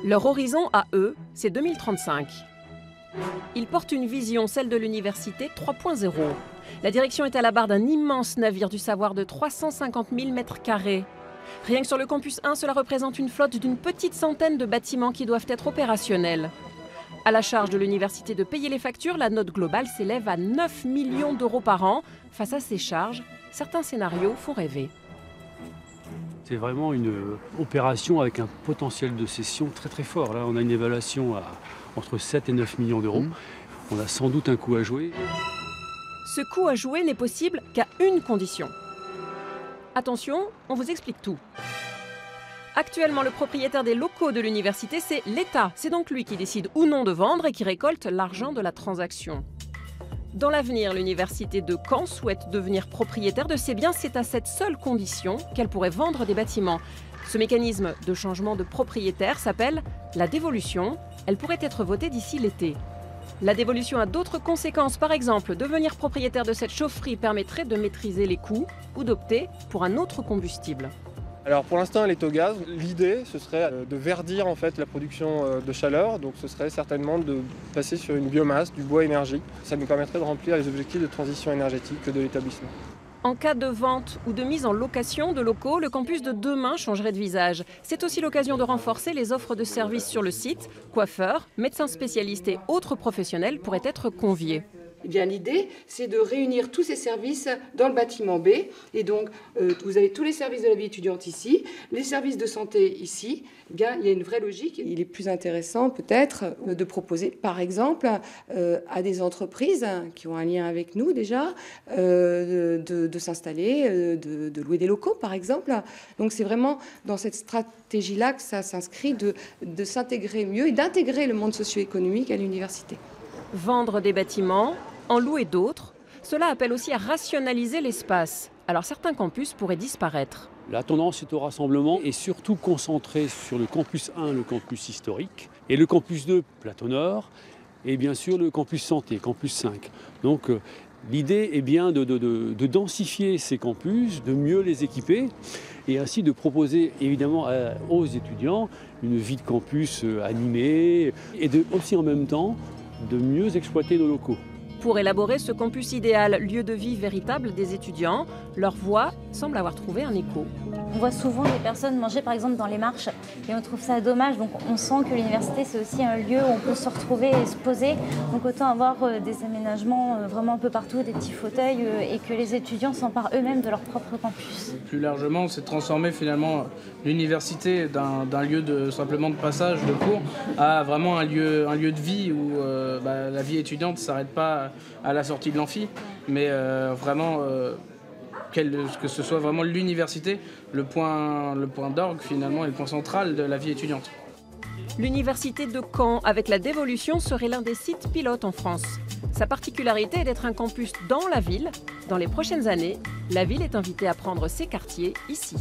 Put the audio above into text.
Leur horizon à eux, c'est 2035. Ils portent une vision, celle de l'université 3.0. La direction est à la barre d'un immense navire du savoir de 350 000 mètres carrés. Rien que sur le campus 1, cela représente une flotte d'une petite centaine de bâtiments qui doivent être opérationnels. À la charge de l'université de payer les factures, la note globale s'élève à 9 millions d'euros par an. Face à ces charges, certains scénarios font rêver. C'est vraiment une opération avec un potentiel de cession très très fort. Là, on a une évaluation à entre 7 et 9 millions d'euros. On a sans doute un coup à jouer. Ce coup à jouer n'est possible qu'à une condition. Attention, on vous explique tout. Actuellement, le propriétaire des locaux de l'université, c'est l'État. C'est donc lui qui décide ou non de vendre et qui récolte l'argent de la transaction. Dans l'avenir, l'université de Caen souhaite devenir propriétaire de ses biens. C'est à cette seule condition qu'elle pourrait vendre des bâtiments. Ce mécanisme de changement de propriétaire s'appelle la dévolution. Elle pourrait être votée d'ici l'été. La dévolution a d'autres conséquences. Par exemple, devenir propriétaire de cette chaufferie permettrait de maîtriser les coûts ou d'opter pour un autre combustible. Alors pour l'instant elle est au gaz. L'idée ce serait de verdir en fait la production de chaleur, donc ce serait certainement de passer sur une biomasse, du bois énergie. Ça nous permettrait de remplir les objectifs de transition énergétique de l'établissement. En cas de vente ou de mise en location de locaux, le campus de demain changerait de visage. C'est aussi l'occasion de renforcer les offres de services sur le site. Coiffeurs, médecins spécialistes et autres professionnels pourraient être conviés. Eh bien, l'idée, c'est de réunir tous ces services dans le bâtiment B. Et donc, vous avez tous les services de la vie étudiante ici, les services de santé ici. Eh bien, il y a une vraie logique. Il est plus intéressant, peut-être, de proposer, par exemple, à des entreprises qui ont un lien avec nous déjà, de s'installer, de louer des locaux, par exemple. Donc, c'est vraiment dans cette stratégie-là que ça s'inscrit de s'intégrer mieux et d'intégrer le monde socio-économique à l'université. Vendre des bâtiments, en louer d'autres, cela appelle aussi à rationaliser l'espace. Alors certains campus pourraient disparaître. La tendance est au rassemblement et surtout concentrée sur le campus 1, le campus historique, et le campus 2, Plateau Nord, et bien sûr le campus santé, campus 5. Donc l'idée est bien de densifier ces campus, de mieux les équiper et ainsi de proposer évidemment aux étudiants une vie de campus animée et aussi en même temps de mieux exploiter nos locaux. Pour élaborer ce campus idéal, lieu de vie véritable des étudiants, leur voix semble avoir trouvé un écho. On voit souvent des personnes manger par exemple dans les marches et on trouve ça dommage. Donc on sent que l'université c'est aussi un lieu où on peut se retrouver et se poser. Donc autant avoir des aménagements vraiment un peu partout, des petits fauteuils et que les étudiants s'emparent eux-mêmes de leur propre campus. Plus largement, c'est transformer finalement l'université d'un lieu simplement de passage, de cours, à vraiment un lieu de vie où la vie étudiante ne s'arrête pas à la sortie de l'amphi, mais vraiment que ce soit vraiment l'université, le point d'orgue finalement et le point central de la vie étudiante. L'université de Caen, avec la dévolution, serait l'un des sites pilotes en France. Sa particularité est d'être un campus dans la ville. Dans les prochaines années, la ville est invitée à prendre ses quartiers ici.